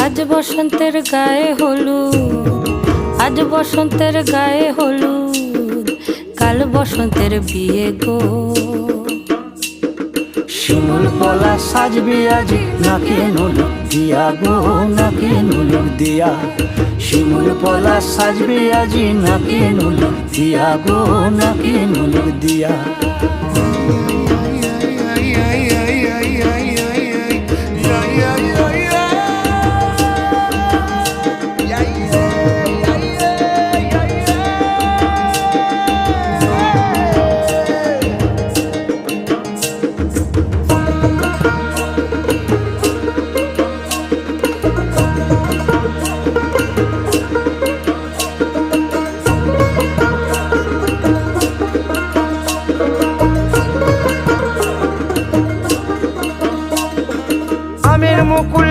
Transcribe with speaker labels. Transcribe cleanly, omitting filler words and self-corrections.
Speaker 1: আজ বসন্তের গায়ে হলুদ, আজ বসন্তের গায়ে হলুদ, কাল বসন্তের বিয়ে গো।
Speaker 2: শিমুল পলা সাজবে আজি নাকে নুলুক দিয়া গো, নাকে নুলুক দিয়া। শিমুল পলা সাজবে আজি নাকে নুলুক দিয়া গো, নাকে নুলুক দিয়া।